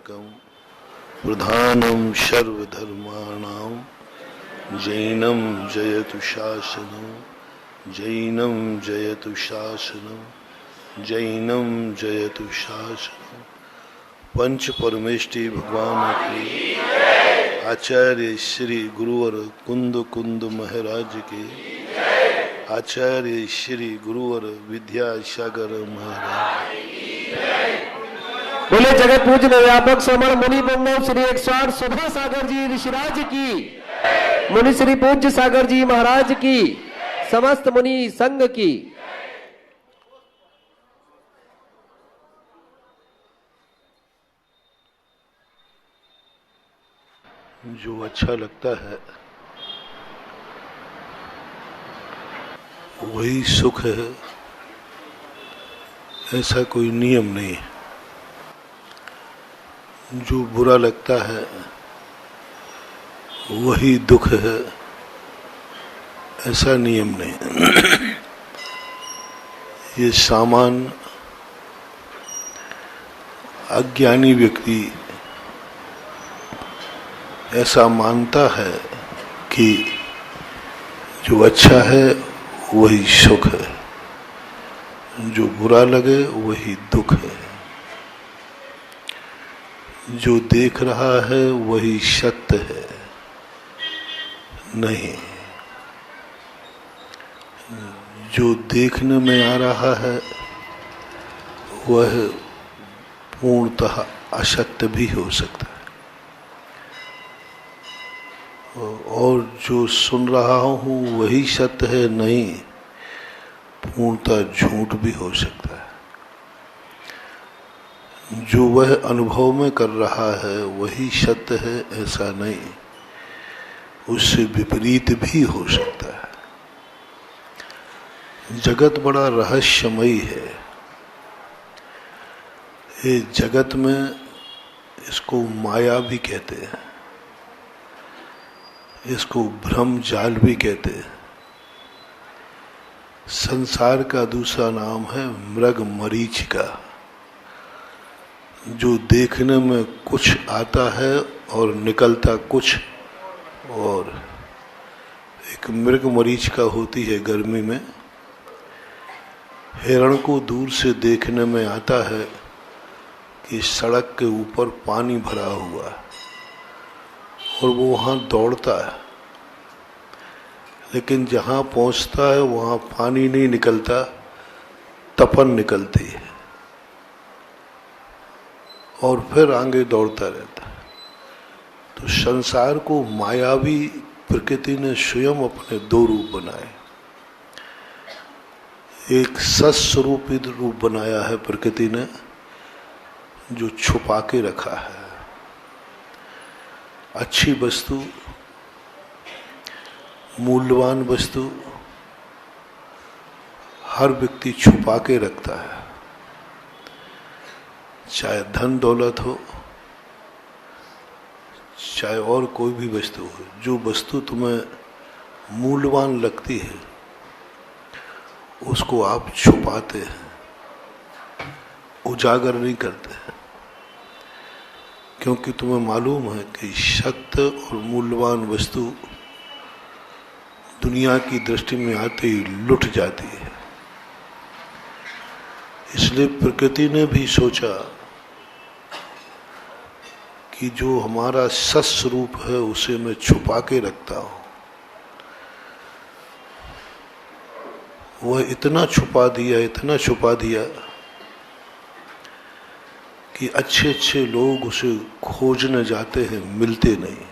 एकम प्रधानम सर्वधर्माणां जैनम जयतु शासनम जैनम जयतु शासनम जैनम जयतु शासनम। पंच परमेष्टि भगवान की, आचार्य श्री गुरुवर कुंद कुंद महाराज के, आचार्य श्री गुरुवर विद्यासागर महाराज। बोले जगत पूज्य व्यापक समर मुनि पुंगव श्री 108 सुधा सागर जी ऋषिराज की, मुनि श्री पूज्य सागर जी महाराज की, समस्त मुनि संघ की। जो अच्छा लगता है वही सुख है, ऐसा कोई नियम नहीं है। जो बुरा लगता है वही दुख है, ऐसा नियम नहीं। ये सामान्य अज्ञानी व्यक्ति ऐसा मानता है कि जो अच्छा है वही सुख है, जो बुरा लगे वही दुख है, जो देख रहा है वही सत्य है। नहीं, जो देखने में आ रहा है वह पूर्णतः असत्य भी हो सकता है, और जो सुन रहा हूँ वही सत्य है, नहीं, पूर्णतः झूठ भी हो सकता है। जो वह अनुभव में कर रहा है वही सत्य है, ऐसा नहीं, उससे विपरीत भी हो सकता है। जगत बड़ा रहस्यमयी है। ये जगत में इसको माया भी कहते हैं, इसको भ्रम जाल भी कहते हैं। संसार का दूसरा नाम है मृग मरीचिका। जो देखने में कुछ आता है और निकलता कुछ और। एक मृग मरीचिका होती है गर्मी में, हिरण को दूर से देखने में आता है कि सड़क के ऊपर पानी भरा हुआ है और वो वहाँ दौड़ता है, लेकिन जहाँ पहुँचता है वहाँ पानी नहीं निकलता, तपन निकलती है और फिर आगे दौड़ता रहता है। तो संसार को मायावी प्रकृति ने स्वयं अपने दो रूप बनाए। एक सस्वरूपित रूप बनाया है प्रकृति ने, जो छुपा के रखा है। अच्छी वस्तु, मूल्यवान वस्तु हर व्यक्ति छुपा के रखता है, चाहे धन दौलत हो, चाहे और कोई भी वस्तु हो। जो वस्तु तुम्हें मूल्यवान लगती है उसको आप छुपाते हैं, उजागर नहीं करते हैं, क्योंकि तुम्हें मालूम है कि सत्य और मूल्यवान वस्तु दुनिया की दृष्टि में आते ही लुट जाती है। इसलिए प्रकृति ने भी सोचा कि जो हमारा सस्वरूप है उसे मैं छुपा के रखता हूँ। वह इतना छुपा दिया, इतना छुपा दिया कि अच्छे अच्छे लोग उसे खोजने जाते हैं, मिलते नहीं।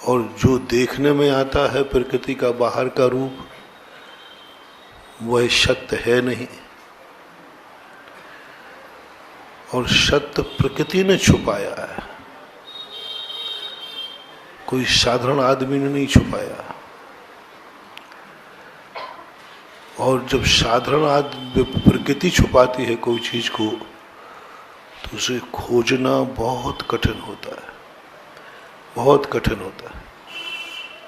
और जो देखने में आता है प्रकृति का बाहर का रूप, वह सत्य है नहीं, और सत्य प्रकृति ने छुपाया है, कोई साधारण आदमी ने नहीं छुपाया। और जब साधारण आदमी प्रकृति छुपाती है कोई चीज को, तो उसे खोजना बहुत कठिन होता है, बहुत कठिन होता है।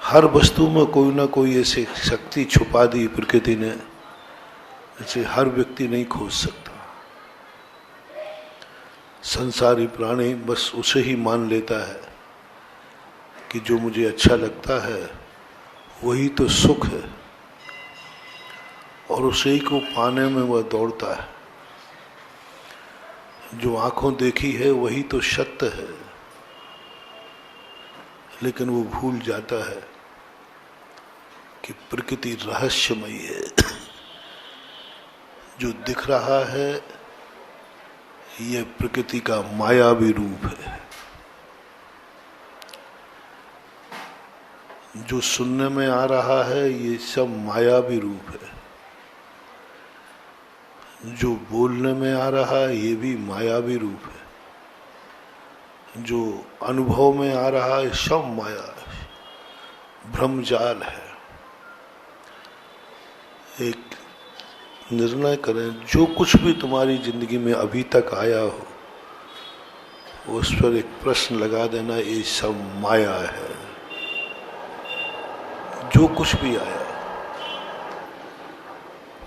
हर वस्तु में कोई ना कोई ऐसी शक्ति छुपा दी प्रकृति ने, जैसे हर व्यक्ति नहीं खोज सकता। संसारी प्राणी बस उसे ही मान लेता है कि जो मुझे अच्छा लगता है वही तो सुख है, और उसे को पाने में वह दौड़ता है। जो आंखों देखी है वही तो सत्य है, लेकिन वो भूल जाता है कि प्रकृति रहस्यमयी है। जो दिख रहा है यह प्रकृति का मायावी रूप है। जो सुनने में आ रहा है ये सब मायावी रूप है। जो बोलने में आ रहा है ये भी मायावी रूप है। जो अनुभव में आ रहा है सब माया है, भ्रमजाल है। एक निर्णय करें, जो कुछ भी तुम्हारी जिंदगी में अभी तक आया हो उस पर एक प्रश्न लगा देना, ये सब माया है। जो कुछ भी आया,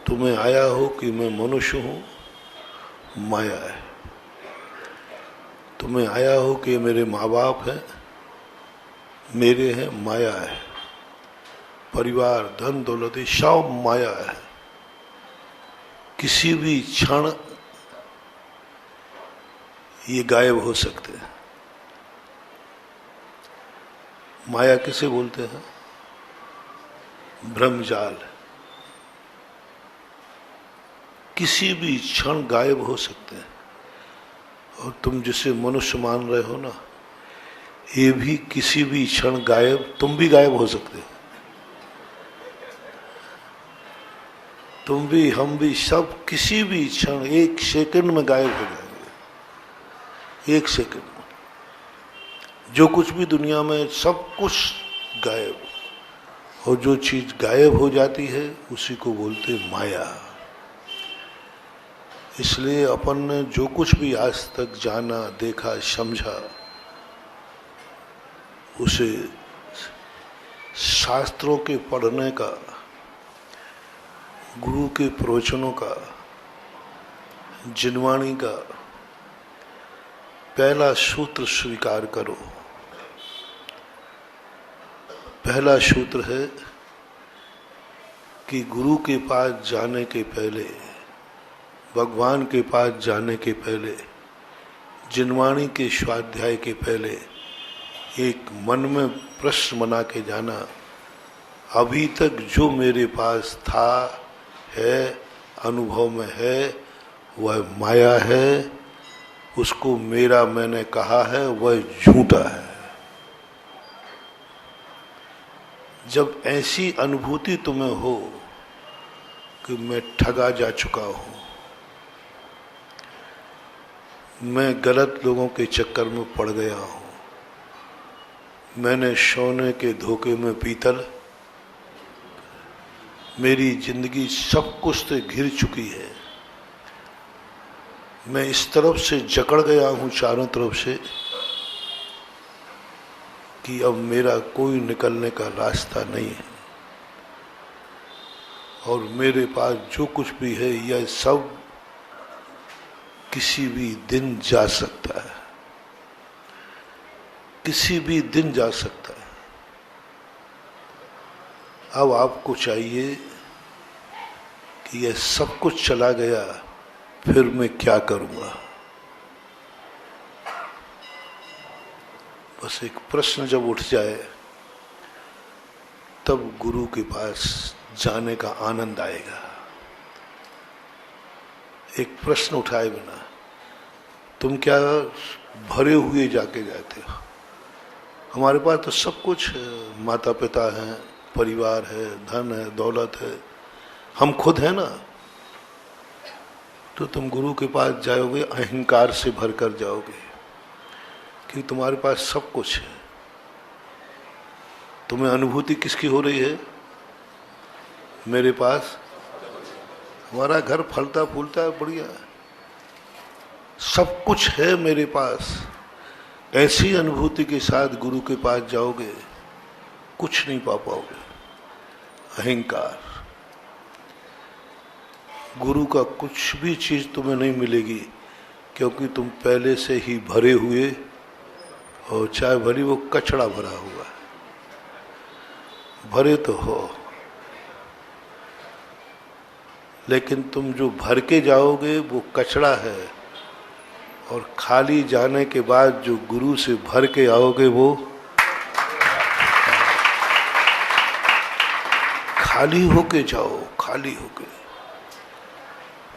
तुम्हें आया हो कि मैं मनुष्य हूं, माया है। तुम्हें आया हो कि मेरे माँ बाप हैं, मेरे हैं, माया है। परिवार, धन दौलत, सब माया है। किसी भी क्षण ये गायब हो सकते हैं। माया किसे बोलते हैं? भ्रमजाल। किसी भी क्षण गायब हो सकते हैं। और तुम जिसे मनुष्य मान रहे हो ना, ये भी किसी भी क्षण गायब, तुम भी गायब हो सकते हो। तुम भी, हम भी, सब किसी भी क्षण एक सेकंड में गायब हो जाएंगे। एक सेकंड में जो कुछ भी दुनिया में, सब कुछ गायब। और जो चीज गायब हो जाती है उसी को बोलते माया। इसलिए अपन ने जो कुछ भी आज तक जाना, देखा, समझा, उसे शास्त्रों के पढ़ने का, गुरु के प्रवचनों का, जिनवाणी का पहला सूत्र स्वीकार करो। पहला सूत्र है कि गुरु के पास जाने के पहले, भगवान के पास जाने के पहले, जिनवाणी के स्वाध्याय के पहले एक मन में प्रश्न बना के जाना, अभी तक जो मेरे पास था, है, अनुभव में है, वह माया है। उसको मेरा मैंने कहा है, वह झूठा है। जब ऐसी अनुभूति तुम्हें हो कि मैं ठगा जा चुका हूं, मैं गलत लोगों के चक्कर में पड़ गया हूं, मैंने सोने के धोखे में पीतल, मेरी जिंदगी सब कुछ से घिर चुकी है, मैं इस तरफ से जकड़ गया हूं चारों तरफ से कि अब मेरा कोई निकलने का रास्ता नहीं है। और मेरे पास जो कुछ भी है यह सब किसी भी दिन जा सकता है, किसी भी दिन जा सकता है। अब आपको चाहिए कि यह सब कुछ चला गया, फिर मैं क्या करूंगा? बस एक प्रश्न जब उठ जाए तब गुरु के पास जाने का आनंद आएगा। एक प्रश्न उठाए बिना तुम क्या भरे हुए जाके जाते हो? हमारे पास तो सब कुछ है, माता पिता हैं, परिवार है, धन है, दौलत है, हम खुद हैं ना। तो तुम गुरु के पास जाओगे अहंकार से भर कर जाओगे कि तुम्हारे पास सब कुछ है। तुम्हें अनुभूति किसकी हो रही है? मेरे पास हमारा घर फलता फूलता है, बढ़िया है, सब कुछ है मेरे पास। ऐसी अनुभूति के साथ गुरु के पास जाओगे, कुछ नहीं पा पाओगे। अहंकार, गुरु का कुछ भी चीज तुम्हें नहीं मिलेगी क्योंकि तुम पहले से ही भरे हुए और चाहे भरी वो कचड़ा भरा हुआ है, भरे तो हो, लेकिन तुम जो भर के जाओगे वो कचड़ा है, और खाली जाने के बाद जो गुरु से भर के आओगे वो खाली होके जाओ, खाली होके।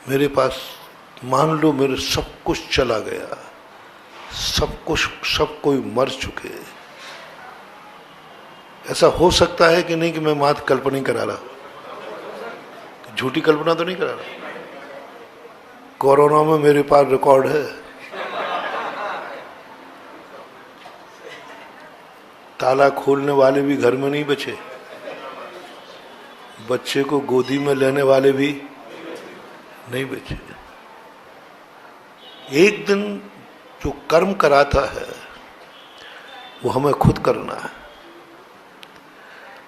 मेरे पास मान लो मेरे सब कुछ चला गया, सब कुछ, सब कोई मर चुके, ऐसा हो सकता है कि नहीं कि मैं मात्र कल्पना करा रहा, झूठी कल्पना तो नहीं करा रहा। कोरोना में मेरे पास रिकॉर्ड है, ताला खोलने वाले भी घर में नहीं बचे, बच्चे को गोदी में लेने वाले भी नहीं बचे। एक दिन जो कर्म कराता है वो हमें खुद करना है।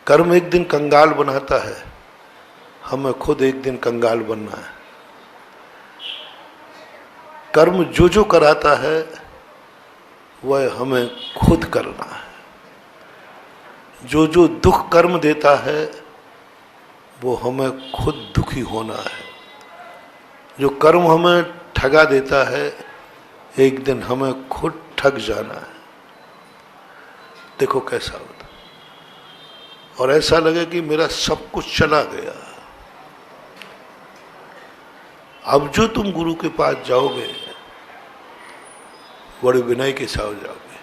कर्म एक दिन कंगाल बनाता है, हमें खुद एक दिन कंगाल बनना है। कर्म जो जो कराता है वह हमें खुद करना है। जो जो दुख कर्म देता है वो हमें खुद दुखी होना है। जो कर्म हमें ठगा देता है एक दिन हमें खुद ठग जाना है। देखो कैसा होता, और ऐसा लगे कि मेरा सब कुछ चला गया। अब जो तुम गुरु के पास जाओगे बड़े विनय के साथ जाओगे,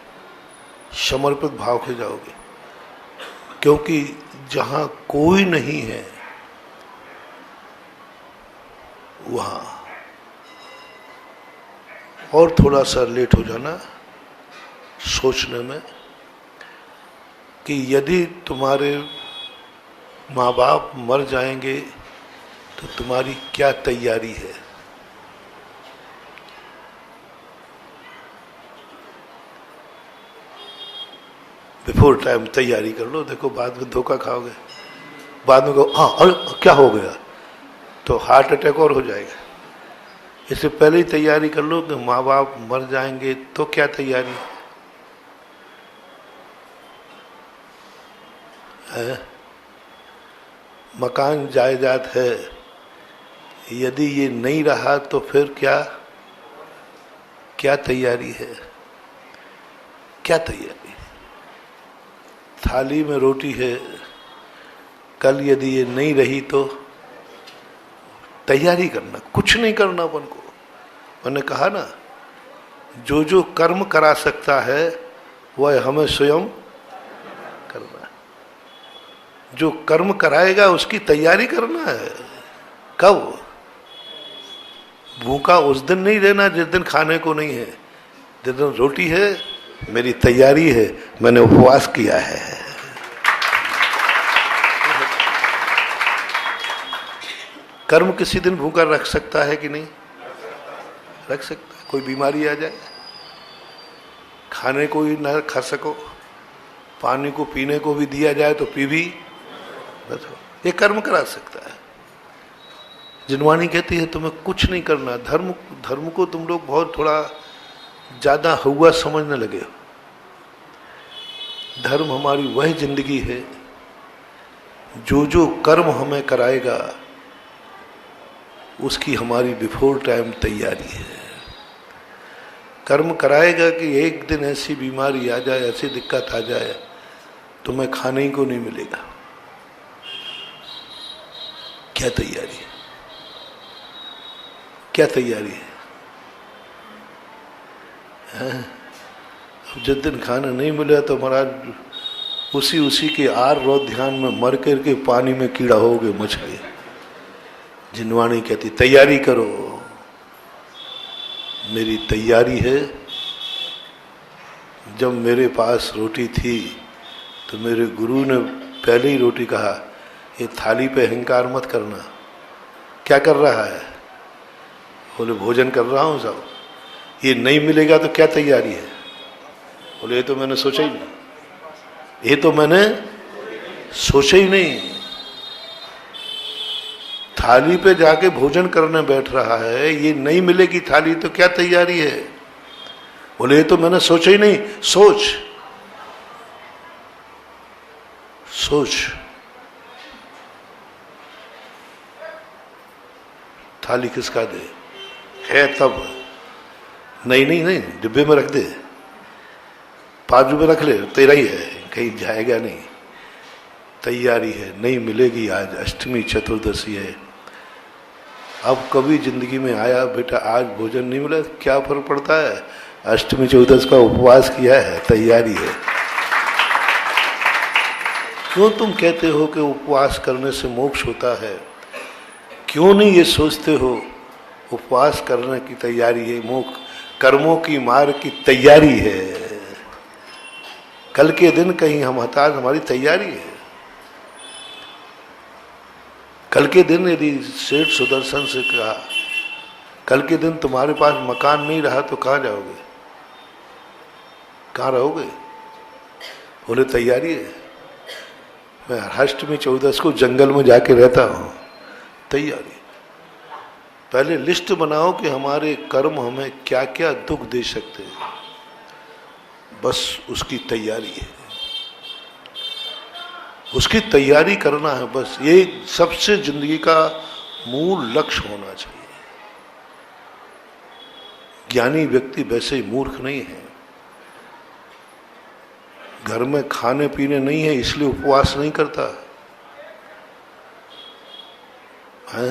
समर्पित भाव से जाओगे, क्योंकि जहां कोई नहीं है वहां। और थोड़ा सा लेट हो जाना सोचने में कि यदि तुम्हारे माँ बाप मर जाएंगे तो तुम्हारी क्या तैयारी है। बिफोर टाइम तैयारी कर लो, देखो बाद में धोखा खाओगे। बाद में कहो हाँ अरे क्या हो गया, तो हार्ट अटैक और हो जाएगा। इससे पहले ही तैयारी कर लो कि माँ बाप मर जाएंगे तो क्या तैयारी है। मकान जायदाद है, यदि ये नहीं रहा तो फिर क्या क्या तैयारी है, क्या तैयारी। थाली में रोटी है, कल यदि ये नहीं रही तो तैयारी करना, कुछ नहीं करना अपन को। मैंने कहा ना, जो जो कर्म करा सकता है वह हमें स्वयं करना है। जो कर्म कराएगा उसकी तैयारी करना है। कब? भूखा उस दिन नहीं रहना जिस दिन खाने को नहीं है। जिस दिन रोटी है मेरी तैयारी है, मैंने उपवास किया है। कर्म किसी दिन भूखा रख सकता है कि नहीं रख सकता है। कोई बीमारी आ जाए, खाने को ही ना खा सको, पानी को पीने को भी दिया जाए तो पी भी बस, ये कर्म करा सकता है। जिनवानी कहती है तुम्हें कुछ नहीं करना। धर्म को तुम लोग बहुत थोड़ा ज्यादा हुआ समझने लगे हो। धर्म हमारी वह जिंदगी है जो जो कर्म हमें कराएगा उसकी हमारी बिफोर टाइम तैयारी है। कर्म कराएगा कि एक दिन ऐसी बीमारी आ जाए, ऐसी दिक्कत आ जाए तुम्हें खाने को नहीं मिलेगा, क्या तैयारी है, क्या तैयारी है। अब जिस दिन खाना नहीं मिला तो महाराज उसी के आर रो ध्यान में मर करके पानी में कीड़ा हो गए, मच गए। जिनवाणी कहती तैयारी करो। मेरी तैयारी है, जब मेरे पास रोटी थी तो मेरे गुरु ने पहले ही रोटी कहा, ये थाली पे अहंकार मत करना। क्या कर रहा है? बोले भोजन कर रहा हूँ साहब। ये नहीं मिलेगा तो क्या तैयारी है? बोले ये तो मैंने सोचा ही नहीं, ये तो मैंने सोचा ही नहीं। थाली पे जाके भोजन करने बैठ रहा है, ये नहीं मिलेगी थाली तो क्या तैयारी है? बोले ये तो मैंने सोचा ही नहीं। सोच सोच, थाली किसका दे है तब? नहीं नहीं नहीं, डिब्बे में रख दे, बाजू में रख ले, तेरा ही है, कहीं जाएगा नहीं। तैयारी है, नहीं मिलेगी आज, अष्टमी चतुर्दशी है। अब कभी जिंदगी में आया बेटा आज भोजन नहीं मिला, क्या फर्क पड़ता है? अष्टमी चतुर्दशी का उपवास किया है, तैयारी है। क्यों तुम कहते हो कि उपवास करने से मोक्ष होता है? क्यों नहीं ये सोचते हो उपवास करने की तैयारी है, मोक्ष कर्मों की मार्ग की तैयारी है। कल के दिन कहीं हम हताश, हमारी तैयारी है। कल के दिन यदि सेठ सुदर्शन से कहा कल के दिन तुम्हारे पास मकान नहीं रहा तो कहाँ जाओगे, कहाँ रहोगे? बोले तैयारी है, मैं अष्टमी चौदस को जंगल में जाके रहता हूँ। तैयारी, पहले लिस्ट बनाओ कि हमारे कर्म हमें क्या क्या दुख दे सकते हैं, बस उसकी तैयारी है, उसकी तैयारी करना है। बस ये सबसे जिंदगी का मूल लक्ष्य होना चाहिए। ज्ञानी व्यक्ति वैसे ही मूर्ख नहीं है। घर में खाने पीने नहीं है इसलिए उपवास नहीं करता है,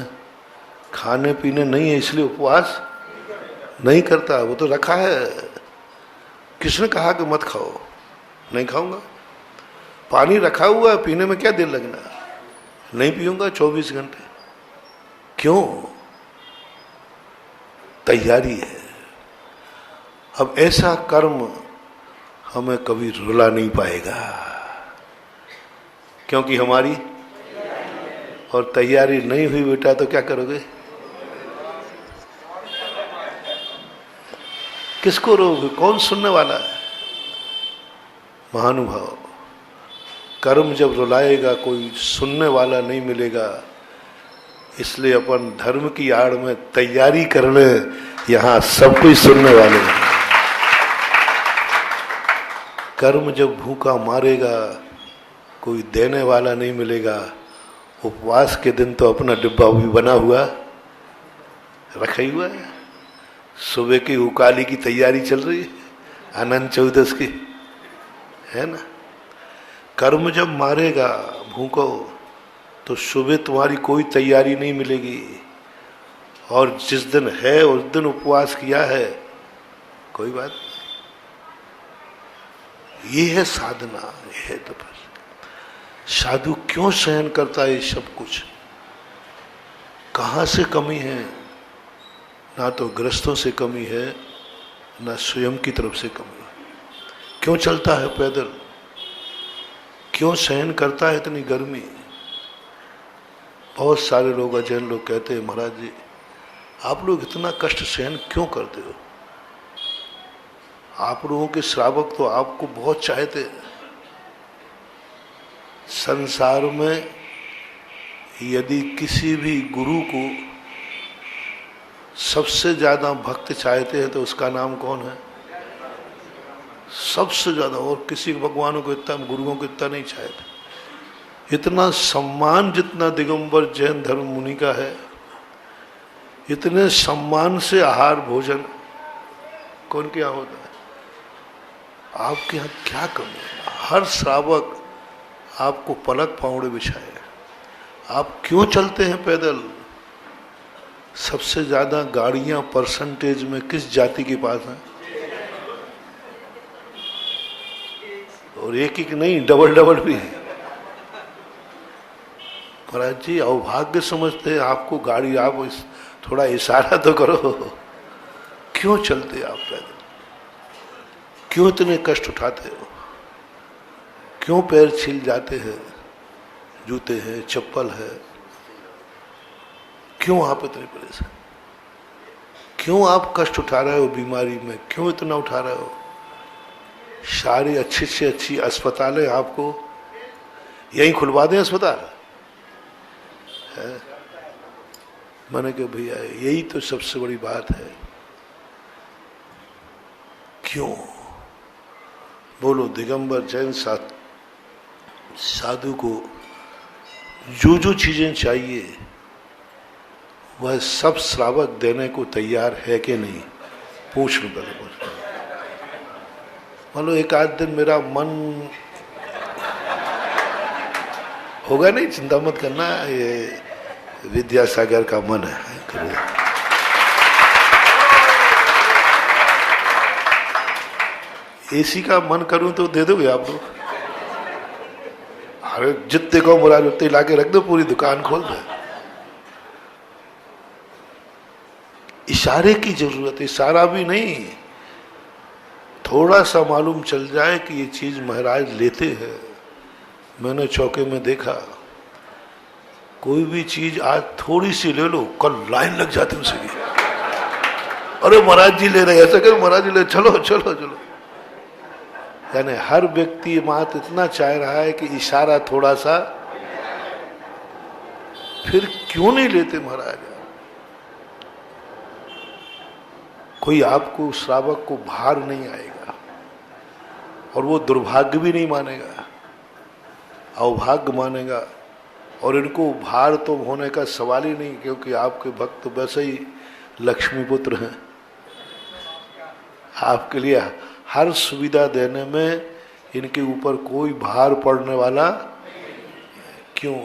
खाने पीने नहीं है इसलिए उपवास नहीं करता, वो तो रखा है। किसने कहा कि मत खाओ? नहीं खाऊंगा। पानी रखा हुआ है, पीने में क्या देर लगना, नहीं पीऊंगा 24 घंटे। क्यों? तैयारी है। अब ऐसा कर्म हमें कभी रुला नहीं पाएगा, क्योंकि हमारी और तैयारी नहीं हुई बेटा तो क्या करोगे? किसको रोगे? कौन सुनने वाला है? महानुभाव, कर्म जब रुलाएगा कोई सुनने वाला नहीं मिलेगा, इसलिए अपन धर्म की आड़ में तैयारी करने यहां सब कुछ सुनने वाले हैं। कर्म जब भूखा मारेगा कोई देने वाला नहीं मिलेगा। उपवास के दिन तो अपना डिब्बा भी बना हुआ रखा ही हुआ है, सुबह की उकाली की तैयारी चल रही है, अनंत चौदस की, है ना। कर्म जब मारेगा भूखो तो सुबह तुम्हारी कोई तैयारी नहीं मिलेगी, और जिस दिन है उस दिन उपवास किया है, कोई बात नहीं। ये है साधना, ये है तपस्या। साधु क्यों सहन करता है ये सब कुछ? कहाँ से कमी है? ना तो ग्रस्तों से कमी है, ना स्वयं की तरफ से कमी है। क्यों चलता है पैदल? क्यों सहन करता है इतनी गर्मी? बहुत सारे लोग, अजैन लोग कहते हैं महाराज जी आप लोग इतना कष्ट सहन क्यों करते हो? आप लोगों के श्रावक तो आपको बहुत चाहते हैं। संसार में यदि किसी भी गुरु को सबसे ज्यादा भक्त चाहते हैं तो उसका नाम कौन है? सबसे ज्यादा। और किसी भगवानों को इतना, गुरुओं को इतना नहीं चाहते। इतना सम्मान जितना दिगंबर जैन धर्म मुनि का है, इतने सम्मान से आहार भोजन कौन क्या होता है? आपके यहाँ क्या कमी है? हर श्रावक आपको पलक पाउंडे बिछाए। आप क्यों चलते हैं पैदल? सबसे ज्यादा गाड़ियां परसेंटेज में किस जाति के पास हैं? और एक एक नहीं, डबल डबल भी है। महाराज जी अवभाग्य समझते हैं आपको गाड़ी, आप थोड़ा इशारा तो करो। क्यों चलते आप पैदल? क्यों इतने कष्ट उठाते हो? क्यों पैर छिल जाते हैं? जूते हैं, चप्पल है, क्यों आप इतने परेशान? क्यों आप कष्ट उठा रहे हो बीमारी में? क्यों इतना उठा रहे हो? सारी अच्छी से अच्छी अस्पताल है, आपको यहीं खुलवा दें अस्पताल है? मैंने कहा भैया यही तो सबसे बड़ी बात है। क्यों? बोलो, दिगंबर जैन साधु को जो जो चीजें चाहिए वह सब श्रावक देने को तैयार है कि नहीं? पूछ लो पहले। मान लो एक आध दिन मेरा मन होगा नहीं, चिंता मत करना, ये विद्यासागर का मन है, करो। एसी का मन करूं तो दे दोगे आप लोग? अरे जितने को मुराद उतने ला के रख दो, पूरी दुकान खोल दो। इशारे की जरूरत है, इशारा भी नहीं, थोड़ा सा मालूम चल जाए कि ये चीज महाराज लेते हैं। मैंने चौके में देखा, कोई भी चीज आज थोड़ी सी ले लो, कल लाइन लग जाती है उसकी। अरे महाराज जी ले रहे, ऐसा कर, महाराज जी ले, चलो चलो चलो। यानी हर व्यक्ति मात्र इतना चाह रहा है कि इशारा थोड़ा सा, फिर क्यों नहीं लेते महाराज? कोई आपको श्रावक को भार नहीं आएगा और वो दुर्भाग्य भी नहीं मानेगा, अवभाग्य मानेगा। और इनको भार तो होने का सवाल ही नहीं, क्योंकि आपके भक्त तो वैसे ही लक्ष्मी पुत्र हैं। आपके लिए हर सुविधा देने में इनके ऊपर कोई भार पड़ने वाला क्यों?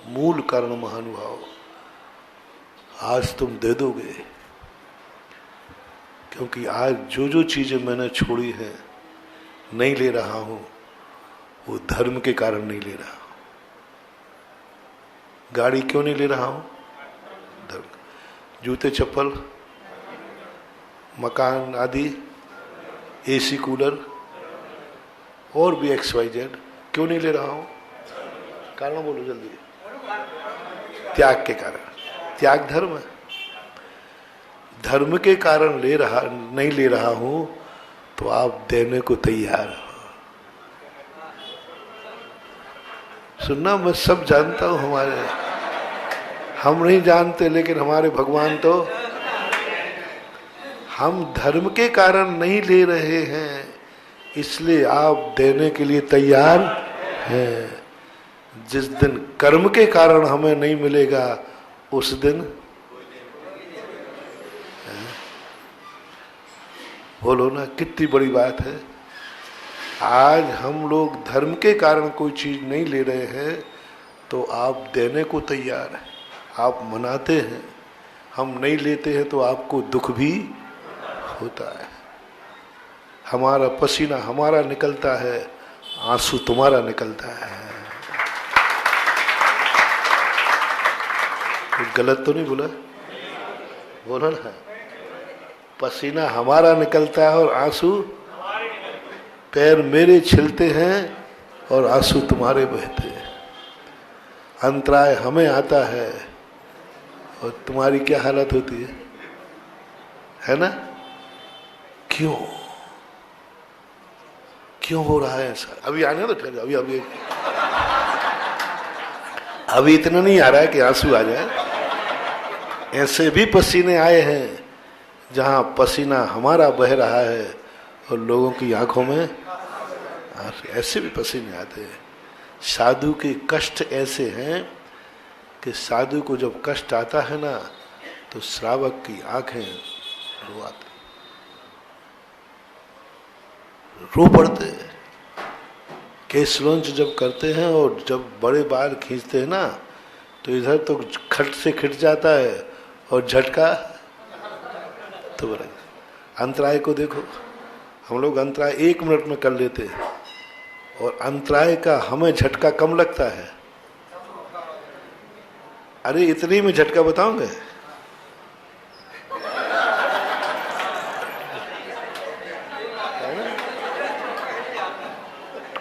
मूल कारण महानुभाव, आज तुम दे दोगे, क्योंकि आज जो जो चीजें मैंने छोड़ी है नहीं ले रहा हूं, वो धर्म के कारण नहीं ले रहा हूं। गाड़ी क्यों नहीं ले रहा हूं? धर्म। जूते चप्पल, मकान आदि, एसी कूलर और भी XYZ क्यों नहीं ले रहा हूं? कारण बोलो जल्दी। त्याग के कारण। त्याग धर्म है। धर्म के कारण नहीं ले रहा हूं तो आप देने को तैयार हो। सुनना, मैं सब जानता हूं, हम नहीं जानते, लेकिन हमारे भगवान तो। हम धर्म के कारण नहीं ले रहे हैं, इसलिए आप देने के लिए तैयार हैं। जिस दिन कर्म के कारण हमें नहीं मिलेगा, उस दिन बोलो ना, कितनी बड़ी बात है। आज हम लोग धर्म के कारण कोई चीज नहीं ले रहे हैं तो आप देने को तैयार हैं, आप मनाते हैं। हम नहीं लेते हैं तो आपको दुख भी होता है। हमारा पसीना हमारा निकलता है, आंसू तुम्हारा निकलता है। गलत तो नहीं बोला? बोला ना, पसीना हमारा निकलता है और आंसू, पैर मेरे छिलते हैं और आंसू तुम्हारे बहते हैं। अंतराय हमें आता है और तुम्हारी क्या हालत होती है ना? क्यों क्यों हो रहा है ऐसा? अभी आने तो ठहर, अभी इतना नहीं आ रहा है कि आंसू आ जाए। ऐसे भी पसीने आए हैं जहां पसीना हमारा बह रहा है और लोगों की आंखों में ऐसे भी पसीने आते हैं। साधु के कष्ट ऐसे हैं कि साधु को जब कष्ट आता है ना, तो श्रावक की आंखें रो पड़ते हैं। केस लॉन्च जब करते हैं और जब बड़े बाल खींचते हैं ना, तो इधर तो खट से खिट जाता है और झटका तो बड़ा। अंतराय को देखो, हम लोग अंतराय 1 मिनट में कर लेते हैं और अंतराय का हमें झटका कम लगता है। अरे इतनी में झटका बताओगे?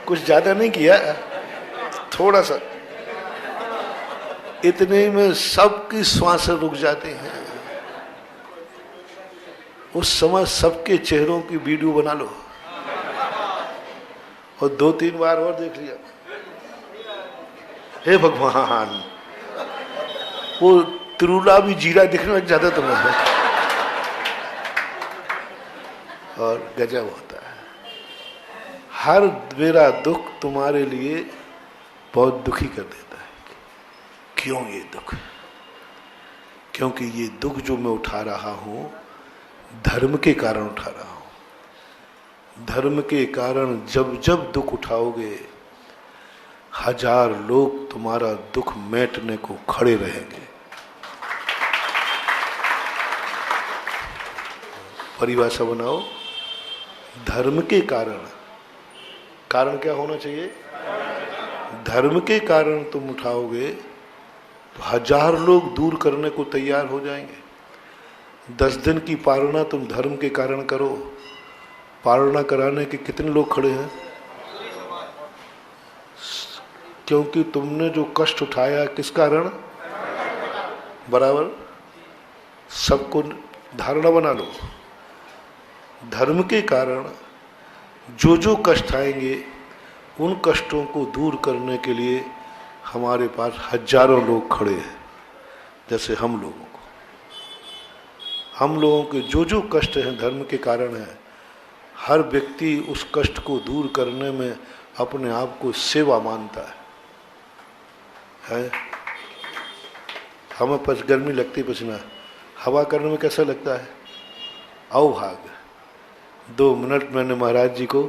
कुछ ज्यादा नहीं किया, थोड़ा सा। इतने में सबकी श्वास रुक जाती हैं। उस समय सबके चेहरों की वीडियो बना लो और 2-3 बार और देख लिया। हे भगवान, वो त्रुला भी जीरा दिखने लग जाता तुम्हें, और गजब होता है। हर मेरा दुख तुम्हारे लिए बहुत दुखी कर देता है। क्यों ये दुख? क्योंकि ये दुख जो मैं उठा रहा हूं धर्म के कारण उठा रहा हूं। धर्म के कारण जब जब दुख उठाओगे, 1000 लोग तुम्हारा दुख मेटने को खड़े रहेंगे। परिभाषा बनाओ, धर्म के कारण। कारण क्या होना चाहिए? धर्म के कारण तुम उठाओगे तो 1000 लोग दूर करने को तैयार हो जाएंगे। 10 दिन की पारणा तुम धर्म के कारण करो, पारणा कराने के कितने लोग खड़े हैं? क्योंकि तुमने जो कष्ट उठाया किस कारण? बराबर। सबको धारणा बना लो, धर्म के कारण जो जो कष्ट आएंगे उन कष्टों को दूर करने के लिए हमारे पास 1000 लोग खड़े हैं। जैसे हम लोगों के जो जो कष्ट हैं धर्म के कारण है। हर व्यक्ति उस कष्ट को दूर करने में अपने आप को सेवा मानता है? हमें गर्मी लगती पसीना, हवा करने में कैसा लगता है? अवभाग। 2 मिनट मैंने महाराज जी को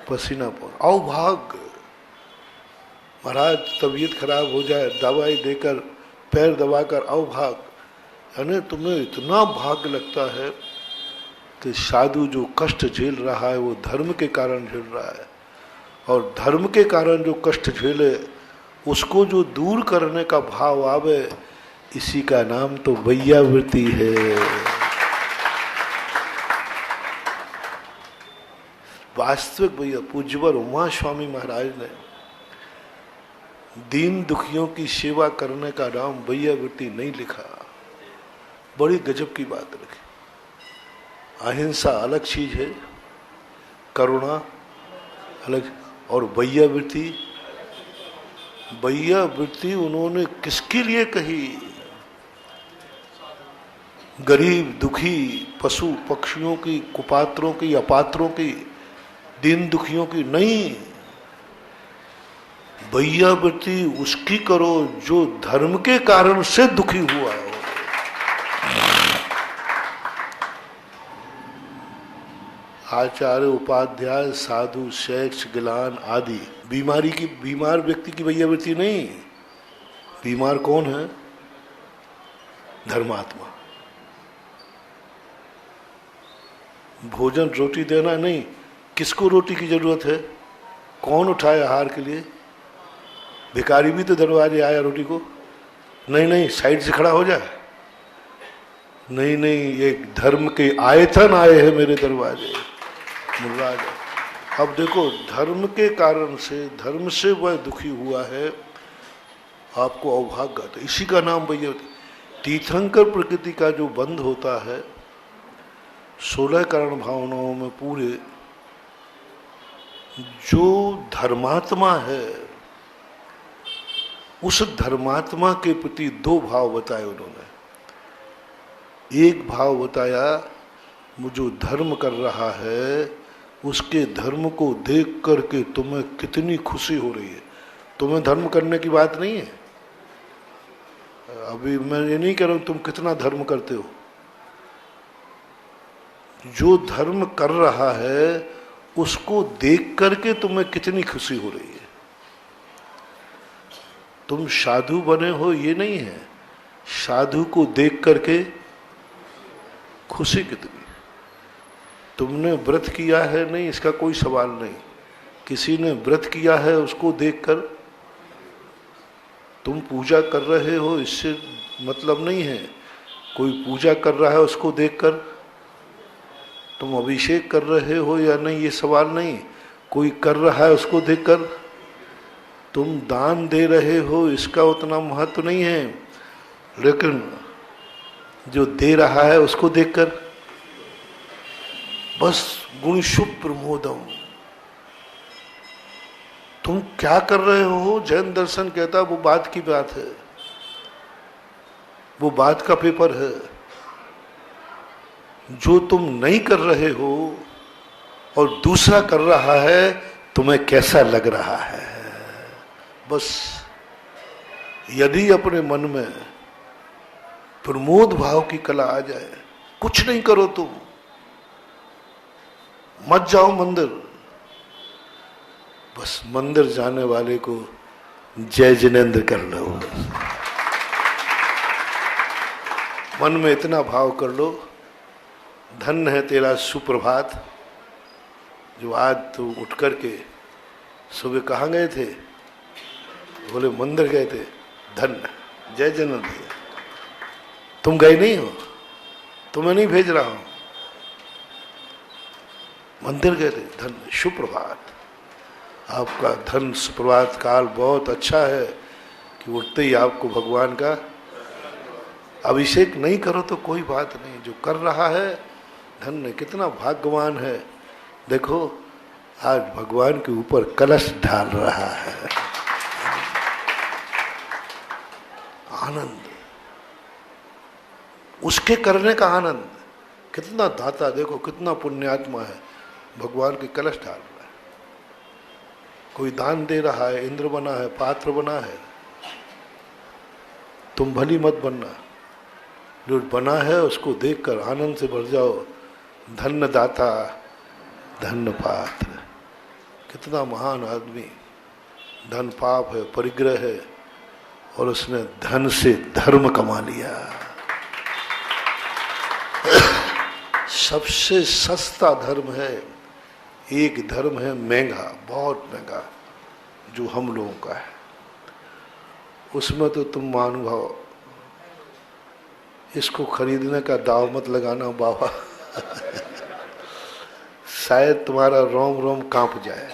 पसीना पहुंचा, अवभाग। महाराज तबीयत खराब हो जाए, दवाई देकर पैर दबाकर, अवभाग। यानी तुम्हें इतना भाग्य लगता है कि साधु जो कष्ट झेल रहा है वो धर्म के कारण झेल रहा है, और धर्म के कारण जो कष्ट झेले उसको जो दूर करने का भाव आवे, इसी का नाम तो वैयावृत्ति है। वास्तविक भैया पूज्यवर उमा स्वामी महाराज ने दीन दुखियों की सेवा करने का नाम वैयावृत्ति नहीं लिखा। बड़ी गजब की बात रखी। अहिंसा अलग चीज है, करुणा अलग, और वैयावृत्ति उन्होंने किसके लिए कही? गरीब दुखी पशु पक्षियों की, कुपात्रों की, अपात्रों की, दीन दुखियों की नहीं। वैयावृत्ति उसकी करो जो धर्म के कारण से दुखी हुआ हो। आचार्य उपाध्याय साधु शैक्ष गिलान आदि बीमार व्यक्ति की वैयावृत्ति नहीं। बीमार कौन है? धर्मात्मा। भोजन रोटी देना नहीं, किसको रोटी की जरूरत है? कौन उठाए आहार के लिए? भिखारी भी तो दरवाजे आया रोटी को, नहीं साइड से खड़ा हो जाए, नहीं ये धर्म के आयतन आए हैं मेरे दरवाजे, मुर्राज। अब देखो धर्म के कारण से, धर्म से वह दुखी हुआ है, आपको अवभाग्य। तो इसी का नाम वैयावृत्ति। तीर्थंकर प्रकृति का जो बंध होता है 16 कारण भावनाओं में पूरे, जो धर्मात्मा है उस धर्मात्मा के प्रति 2 भाव बताए उन्होंने। एक भाव बताया जो धर्म कर रहा है उसके धर्म को देख करके तुम्हें कितनी खुशी हो रही है। तुम्हें धर्म करने की बात नहीं है, अभी मैं ये नहीं कह रहा हूं तुम कितना धर्म करते हो। जो धर्म कर रहा है उसको देख करके तुम्हें कितनी खुशी हो रही है। तुम साधु बने हो ये नहीं है, साधु को देख करके खुशी कितनी। तुमने व्रत किया है नहीं, इसका कोई सवाल नहीं। किसी ने व्रत किया है उसको देखकर, तुम पूजा कर रहे हो इससे मतलब नहीं है। कोई पूजा कर रहा है उसको देखकर, तुम अभिषेक कर रहे हो या नहीं ये सवाल नहीं। कोई कर रहा है उसको देखकर, तुम दान दे रहे हो इसका उतना महत्व नहीं है, लेकिन जो दे रहा है उसको देखकर बस गुण शुभ प्रमोदम। तुम क्या कर रहे हो जैन दर्शन कहता वो बात की बात है। वो बात का पेपर है। जो तुम नहीं कर रहे हो और दूसरा कर रहा है, तुम्हें कैसा लग रहा है। बस यदि अपने मन में प्रमोद भाव की कला आ जाए, कुछ नहीं करो तुम, मत जाओ मंदिर, बस मंदिर जाने वाले को जय जिनेंद्र कर लो। मन में इतना भाव कर लो, धन्य है तेरा सुप्रभात, जो आज तू उठ करके सुबह कहाँ गए थे, बोले मंदिर गए थे, धन्य, जय जिनेंद्र। तुम गए नहीं हो, तुम्हें नहीं भेज रहा हूं, मंदिर गए थे, धन्य, सुप्रभात। आपका धन सुप्रभात काल बहुत अच्छा है कि उठते ही आपको भगवान का अभिषेक नहीं करो तो कोई बात नहीं, जो कर रहा है धन्य, कितना भाग्यवान है। देखो आज भगवान के ऊपर कलश ढाल रहा है, आनंद, उसके करने का आनंद। कितना दाता, देखो कितना पुण्यात्मा है, भगवान के कलश डाल रहा है। कोई दान दे रहा है, इंद्र बना है, पात्र बना है, तुम भली मत बनना, जो बना है उसको देखकर आनंद से भर जाओ, धन्य दाता धन्य पात्र। कितना महान आदमी, धन पाप है, परिग्रह है, और उसने धन से धर्म कमा लिया। सबसे सस्ता धर्म है, एक धर्म है महंगा, बहुत महंगा, जो हम लोगों का है। उसमें तो तुम महानुभाव, इसको खरीदने का दाव मत लगाना बाबा, शायद तुम्हारा रोम रोम कांप जाए।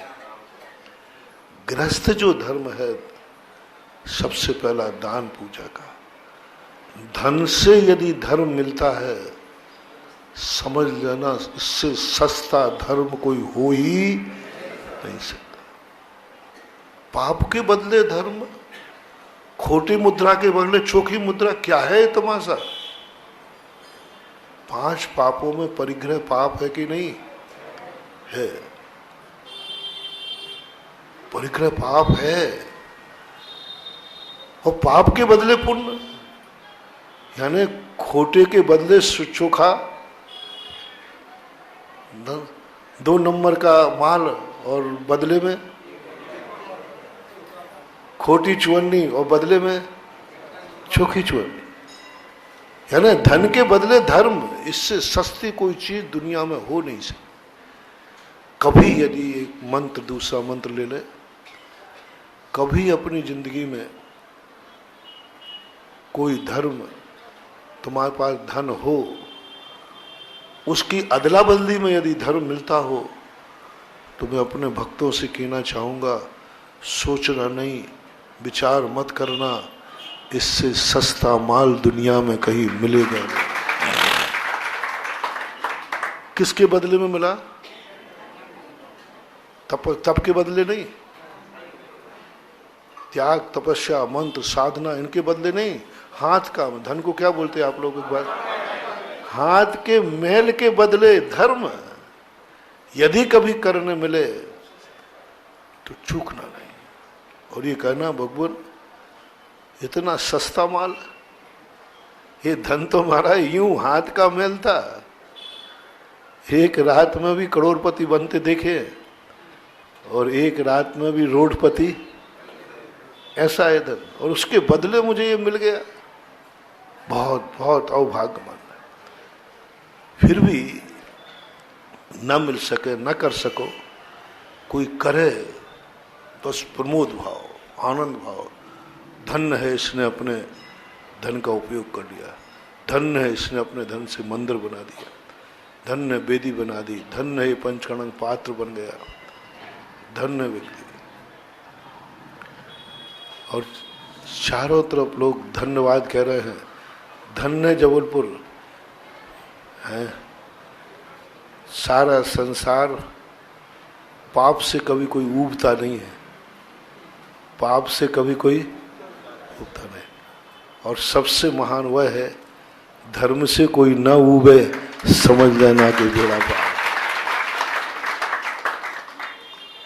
गृहस्थ जो धर्म है, सबसे पहला दान पूजा का। धन से यदि धर्म मिलता है, समझ लेना इससे सस्ता धर्म कोई हो ही नहीं सकता। पाप के बदले धर्म, खोटी मुद्रा के बदले चोखी मुद्रा, क्या है तमाशा। 5 पापों में परिग्रह पाप है कि नहीं है? परिग्रह पाप है, और पाप के बदले पुण्य, यानी खोटे के बदले चोखा, 2 नंबर का माल और बदले में खोटी चुवन्नी और बदले में चोखी चुवन्नी, यानी धन के बदले धर्म। इससे सस्ती कोई चीज दुनिया में हो नहीं सकती। कभी यदि एक मंत्र दूसरा मंत्र ले ले, कभी अपनी जिंदगी में कोई धर्म, तुम्हारे पास धन हो, उसकी अदला बदली में यदि धर्म मिलता हो, तो मैं अपने भक्तों से कहना चाहूँगा, सोचना नहीं, विचार मत करना, इससे सस्ता माल दुनिया में कहीं मिलेगा नहीं। किसके बदले में मिला? तप के बदले नहीं, त्याग, तपस्या, मंत्र, साधना, इनके बदले नहीं। हाथ का, धन को क्या बोलते हैं आप लोग एक बार? हाथ के मैल के बदले धर्म यदि कभी करने मिले तो चूकना नहीं। और ये कहना भगवान इतना सस्ता माल, ये धन तो हमारा यूं हाथ का मैल था, एक रात में भी करोड़पति बनते देखे और एक रात में भी रोडपति, ऐसा है धन, और उसके बदले मुझे ये मिल गया। बहुत बहुत अभाग्य मानना। फिर भी न मिल सके, न कर सको, कोई करे, बस प्रमोद भाव, आनंद भाव, धन्य है इसने अपने धन का उपयोग कर लिया, धन्य है इसने अपने धन से मंदिर बना दिया, धन्य वेदी बना दी, धन्य है पंचकर्ण पात्र बन गया, धन्य व्यक्ति। और चारों तरफ लोग धन्यवाद कह रहे हैं, धन्य जबलपुर है। सारा संसार पाप से कभी कोई ऊबता नहीं है, पाप से कभी कोई ऊबता नहीं। और सबसे महान वह है, धर्म से कोई न उबे, समझ लेना कि बेड़ा पार।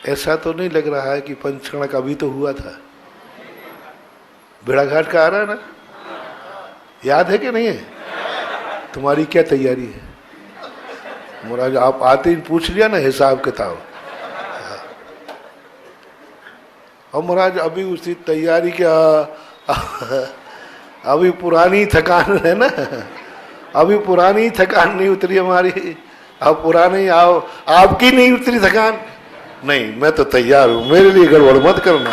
ऐसा तो नहीं लग रहा है कि पंचकणक अभी तो हुआ था, बेड़ा घाट का आ रहा है ना, याद है कि नहीं है? तुम्हारी क्या तैयारी है? महाराज आप आते ही पूछ लिया ना हिसाब किताब। और महाराज अभी उसी तैयारी क्या, अभी पुरानी थकान है ना, अभी पुरानी थकान नहीं उतरी हमारी। अब पुरानी आओ, आपकी नहीं उतरी थकान? नहीं, मैं तो तैयार हूं, मेरे लिए गड़बड़ मत करना।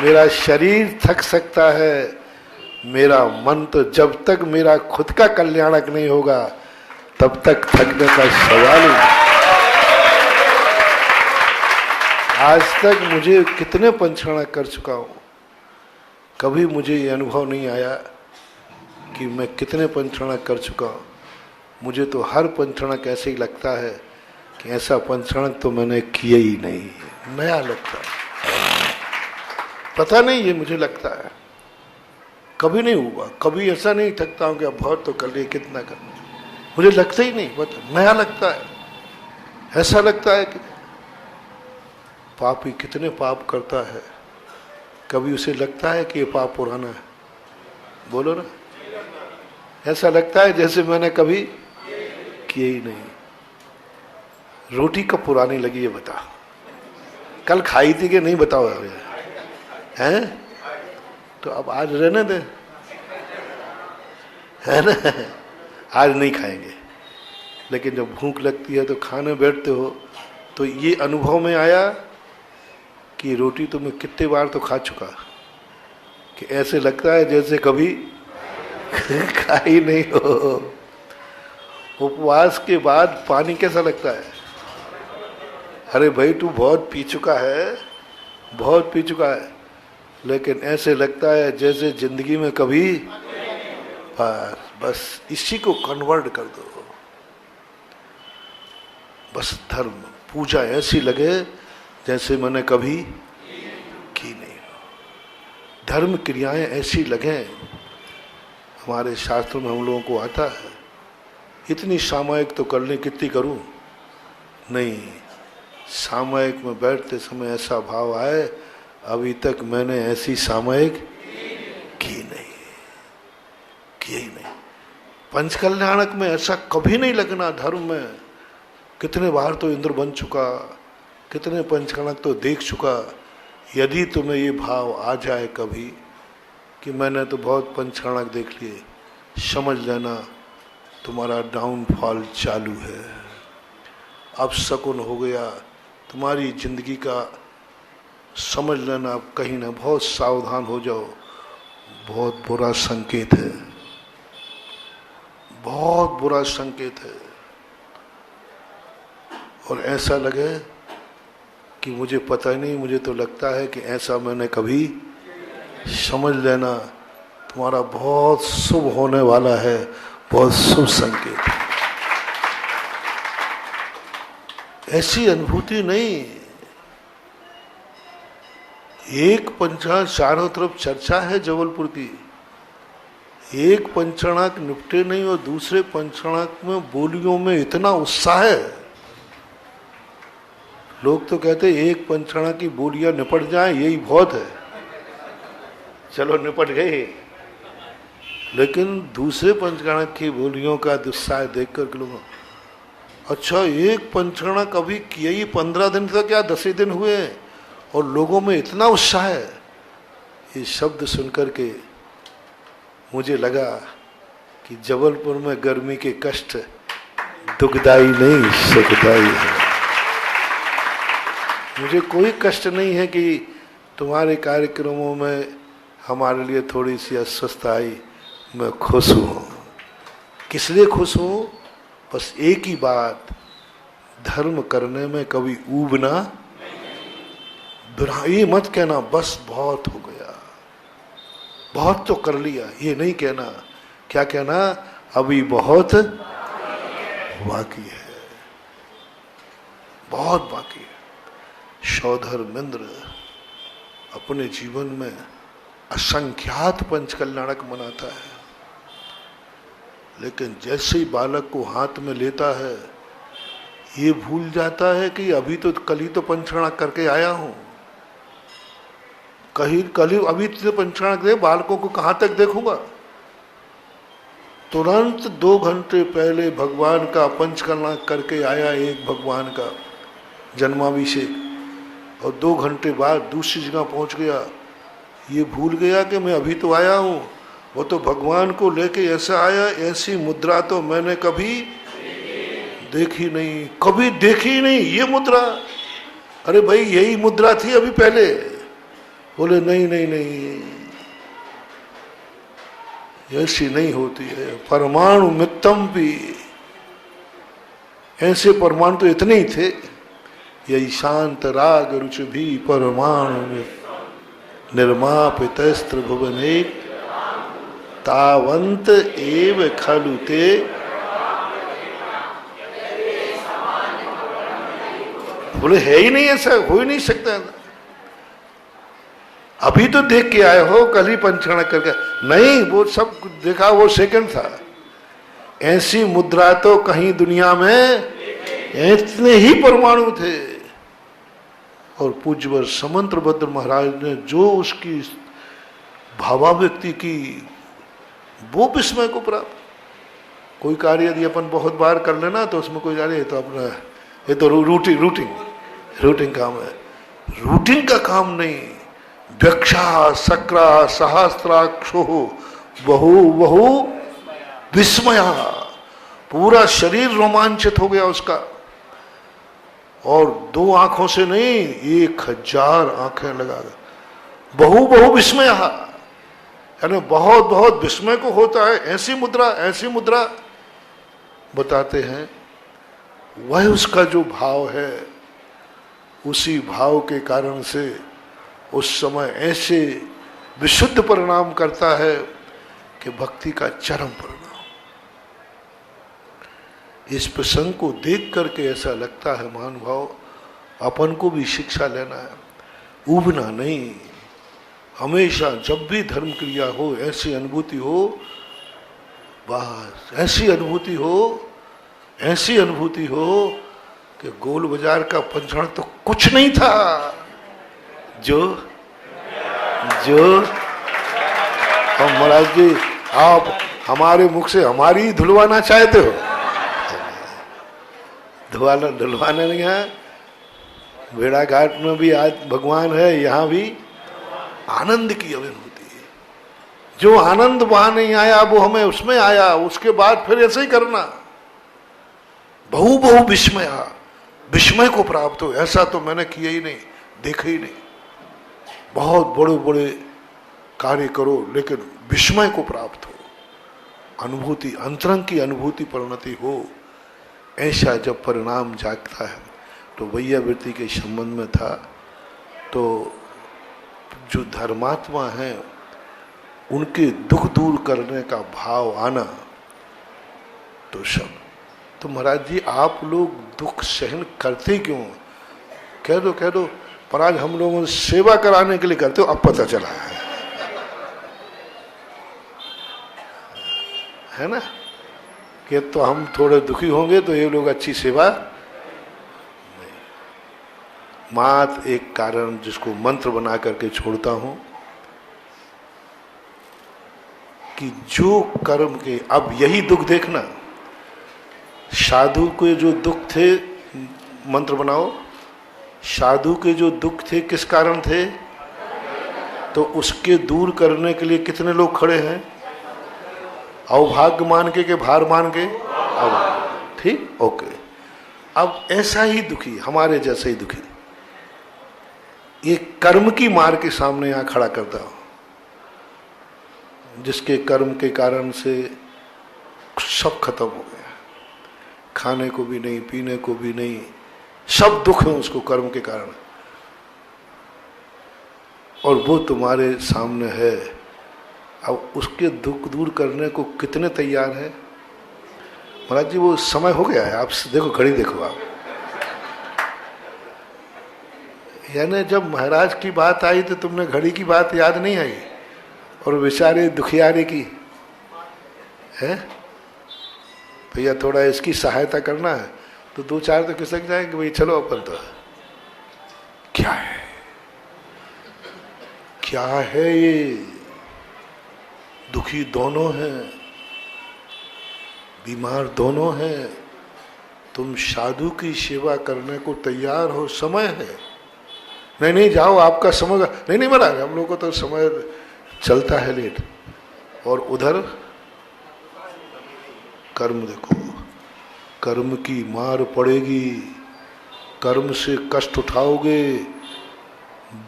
मेरा शरीर थक सकता है, मेरा मन तो जब तक मेरा खुद का कल्याणक नहीं होगा तब तक थकने का सवाल ही नहीं। आज तक मुझे कितने पंचकणक कर चुका हूं, कभी मुझे ये अनुभव नहीं आया कि मैं कितने पंचकणक कर चुका हूं। मुझे तो हर पंचकणक ऐसे ही लगता है कि ऐसा पंचकणक तो मैंने किया ही नहीं, नया लगता है। पता नहीं, ये मुझे लगता है कभी नहीं हुआ, कभी ऐसा नहीं थकता हूं कि अब बहुत तो कर लिए, कितना करना, मुझे लगता ही नहीं, पता नया लगता है। ऐसा लगता है कि पापी कितने पाप करता है, कभी उसे लगता है कि ये पाप पुराना है? बोलो ना, ऐसा लगता है जैसे मैंने कभी किया ही नहीं। रोटी कब पुरानी लगी ये बता, कल खाई थी कि नहीं बताओ हैं? तो अब आज रहने दे, है ना, आज नहीं खाएंगे। लेकिन जब भूख लगती है तो खाने बैठते हो तो ये अनुभव में आया कि रोटी तो मैं कितने बार तो खा चुका, कि ऐसे लगता है जैसे कभी खाई नहीं हो। उपवास के बाद पानी कैसा लगता है? अरे भाई तू बहुत पी चुका है, बहुत पी चुका है, लेकिन ऐसे लगता है जैसे जिंदगी में कभी, बस इसी को कन्वर्ट कर दो। बस धर्म पूजा ऐसी लगे जैसे मैंने कभी की नहीं। धर्म क्रियाएं ऐसी लगे, हमारे शास्त्रों में हम लोगों को आता है, इतनी सामयिक तो कर लें, कितनी करूं? नहीं, सामयिक में बैठते समय ऐसा भाव आए अभी तक मैंने ऐसी सामयिक की नहीं, की ही नहीं। पंचकल्याणक में ऐसा कभी नहीं लगना। धर्म में कितने बार तो इंद्र बन चुका, कितने पंचकणक तो देख चुका। यदि तुम्हें ये भाव आ जाए कभी कि मैंने तो बहुत पंचकणक देख लिए, समझ लेना तुम्हारा डाउनफॉल चालू है, अब शकुन हो गया तुम्हारी जिंदगी का। समझ लेना अब कहीं ना, बहुत सावधान हो जाओ, बहुत बुरा संकेत है, बहुत बुरा संकेत है। और ऐसा लगे कि मुझे पता ही नहीं, मुझे तो लगता है कि ऐसा मैंने कभी, समझ लेना तुम्हारा बहुत शुभ होने वाला है, बहुत शुभ संकेत है। ऐसी अनुभूति नहीं, एक पंचकणक, चारों तरफ चर्चा है जबलपुर की, एक पंचकणक निपटे नहीं और दूसरे पंचकणक में बोलियों में इतना उत्साह है। लोग तो कहते हैं एक पंचकणक की बोलियां निपट जाएं यही बहुत है, चलो निपट गए। लेकिन दूसरे पंचकणक की बोलियों का उत्साह देखकर के लोग, अच्छा एक पंचकणक अभी किए ही 15 दिन तक, क्या 10 दिन हुए और लोगों में इतना उत्साह है। ये शब्द सुनकर के मुझे लगा कि जबलपुर में गर्मी के कष्ट दुखदाई नहीं, सुखदाई है। मुझे कोई कष्ट नहीं है कि तुम्हारे कार्यक्रमों में हमारे लिए थोड़ी सी अस्वस्थता आई। मैं खुश हूँ। किस लिए खुश हूँ? बस एक ही बात, धर्म करने में कभी ऊबना, ये मत कहना बस बहुत हो गया, बहुत तो कर लिया, ये नहीं कहना। क्या कहना? अभी बहुत बाकी है, बहुत बाकी है। शौधर्मेंद्र अपने जीवन में असंख्यात पंचकल्याणक मनाता है, लेकिन जैसे ही बालक को हाथ में लेता है ये भूल जाता है कि अभी तो कल ही तो पंचकल्याणक करके आया हूं, कल ही अभी तो पंचकल्याणक दे, बालकों को कहां तक देखूंगा। तुरंत 2 घंटे पहले भगवान का पंचकल्याणक करके आया एक भगवान का जन्माभिषेक, और 2 घंटे बाद दूसरी जगह पहुंच गया, ये भूल गया कि मैं अभी तो आया हूं। वो तो भगवान को लेके ऐसा आया, ऐसी मुद्रा तो मैंने कभी देखी नहीं, कभी देखी नहीं ये मुद्रा। अरे भाई यही मुद्रा थी अभी पहले। बोले नहीं नहीं नहीं, ऐसी नहीं होती है। परमाणु मित्तम भी, ऐसे परमाणु तो इतने ही थे। यही शांत राग रुच भी परमाणु में निर्मापितस्त्र भुवने तावंत एव खलु ते। बोले है ही नहीं, ऐसा हो ही नहीं सकता। अभी तो देख के आए हो, कल ही पंचकल्याणक करके नहीं, वो सब देखा, वो सेकंड था। ऐसी मुद्रा तो कहीं दुनिया में इतने ही परमाणु थे। और पूज्यवर समंत्रभद्र महाराज ने जो उसकी भावाव्यक्ति की, वो विस्मय को प्राप्त। कोई कार्य यदि अपन बहुत बार कर लेना तो उसमें कोई कार्य, तो अपना ये तो रूटीन काम है। रूटीन का काम नहीं। व्यक्षा सक्रा सहस्त्राक्षो बहु विस्मया, पूरा शरीर रोमांचित हो गया उसका। और 2 आंखों से नहीं, 1000 आंखें लगा बहु विस्मया, यानी बहुत बहुत विस्मय को होता है। ऐसी मुद्रा बताते हैं। वह उसका जो भाव है, उसी भाव के कारण से उस समय ऐसे विशुद्ध परिणाम करता है कि भक्ति का चरम परिणाम। इस प्रसंग को देख करके ऐसा लगता है महानुभाव, अपन को भी शिक्षा लेना है, उबना नहीं। हमेशा जब भी धर्म क्रिया हो, ऐसी अनुभूति हो, बस ऐसी अनुभूति हो कि गोल बाजार का पंचकल्याणक तो कुछ नहीं था, जो हम महाराज जी आप हमारे मुख से हमारी धुलवाना चाहते हो। धुलवाना नहीं है। भेड़ा घाट में भी आज भगवान है, यहाँ भी आनंद की अनुभूति है। जो आनंद वहां नहीं आया वो हमें उसमें आया। उसके बाद फिर ऐसे ही करना, बहु विस्मय को प्राप्त हो। ऐसा तो मैंने किया ही नहीं, देखा ही नहीं। बहुत बड़े बड़े कार्य करो लेकिन विस्मय को प्राप्त हो, अनुभूति, अंतरंग की अनुभूति परिणति हो। ऐसा जब परिणाम जागता है तो वैयावृत्ति के संबंध में था। तो जो धर्मात्मा हैं उनके दुख दूर करने का भाव आना, तो सब तो महाराज जी आप लोग दुख सहन करते क्यों? कह दो पर आज हम लोगों सेवा कराने के लिए करते हो, अब पता चला है ना कि तो हम थोड़े दुखी होंगे तो ये लोग अच्छी सेवा नहीं। मात्र एक कारण जिसको मंत्र बना करके छोड़ता हूं कि जो कर्म के, अब यही दुख देखना, साधु के जो दुख थे, मंत्र बनाओ, साधु के जो दुख थे किस कारण थे? तो उसके दूर करने के लिए कितने लोग खड़े हैं? अवभाग्य मान के भार मान के? ठीक, ओके। अब ऐसा ही दुखी, हमारे जैसे ही दुखी, ये कर्म की मार के सामने यहां खड़ा करता हूं, जिसके कर्म के कारण से सब खत्म हो गया, खाने को भी नहीं, पीने को भी नहीं, सब दुख है उसको कर्म के कारण, और वो तुम्हारे सामने है। अब उसके दुख दूर करने को कितने तैयार है? महाराज जी वो समय हो गया है, आप देखो, घड़ी देखो आप, यानी जब महाराज की बात आई तो तुमने घड़ी की बात याद नहीं आई, और बेचारे दुखियारे की है, भैया थोड़ा इसकी सहायता करना है, तो दो चार तो खिसक जाएंगे, भाई चलो अपन तो। क्या है, क्या है ये? दुखी दोनों हैं, बीमार दोनों हैं, तुम साधु की सेवा करने को तैयार हो, समय है। नहीं नहीं जाओ, आपका समय, नहीं नहीं महाराज हम लोग को तो समय चलता है लेट। और उधर कर्म देखो, कर्म की मार पड़ेगी, कर्म से कष्ट उठाओगे,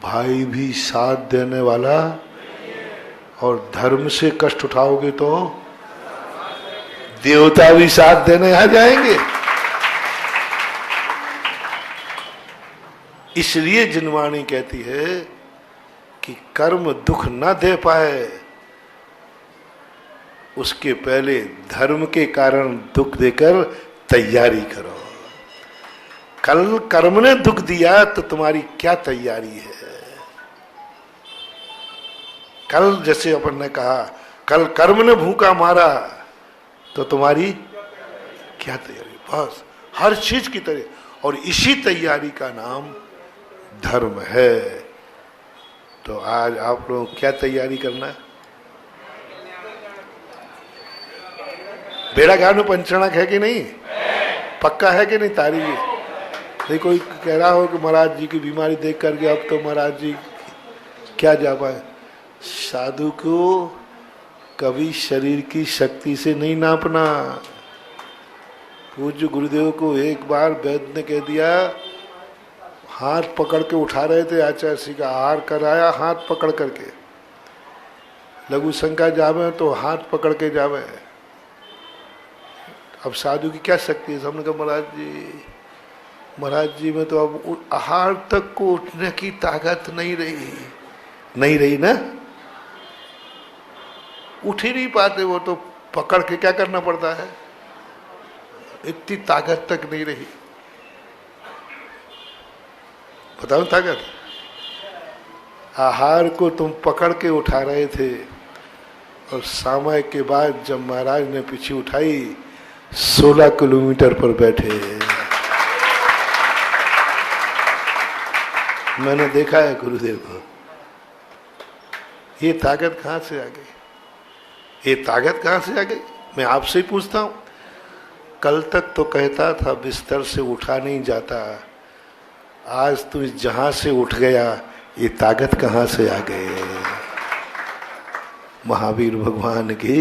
भाई भी साथ देने वाला, और धर्म से कष्ट उठाओगे तो देवता भी साथ देने आ जाएंगे। इसलिए जिनवाणी कहती है कि कर्म दुख न दे पाए उसके पहले धर्म के कारण दुख देकर तैयारी करो। कल कर्म ने दुख दिया तो तुम्हारी क्या तैयारी है? कल जैसे अपन ने कहा, कल कर्म ने भूखा मारा तो तुम्हारी क्या तैयारी? बस हर चीज की तरह, और इसी तैयारी का नाम धर्म है। तो आज आप लोग क्या तैयारी करना है? बेड़ा घाट में पंचरणक है कि नहीं? पक्का है कि नहीं? तारी जी नहीं, कोई कह रहा हो कि महाराज जी की बीमारी देख करके अब तो महाराज जी क्या जा पाए। साधु को कभी शरीर की शक्ति से नहीं नापना। पूज्य गुरुदेव को एक बार वैद्य ने कह दिया, हाथ पकड़ के उठा रहे थे आचार्य श्री का, आहार कराया हाथ पकड़ करके, लघु शंका जावे तो हाथ पकड़ के जावे। अब साधु की क्या शक्ति है? हमने कहा महाराज जी में तो अब आहार तक को उठने की ताकत नहीं रही ना, उठ ही नहीं पाते वो, तो पकड़ के क्या करना पड़ता है, इतनी ताकत तक नहीं रही। बताओ ताकत, आहार को तुम पकड़ के उठा रहे थे, और समय के बाद जब महाराज ने पीछे उठाई 16 किलोमीटर पर बैठे। मैंने देखा है गुरुदेव को। ये ताकत कहाँ से आ गई? ये ताकत कहाँ से आ गई? मैं आपसे ही पूछता हूँ। कल तक तो कहता था बिस्तर से उठा नहीं जाता, आज तू जहां से उठ गया, ये ताकत कहाँ से आ गई? महावीर भगवान की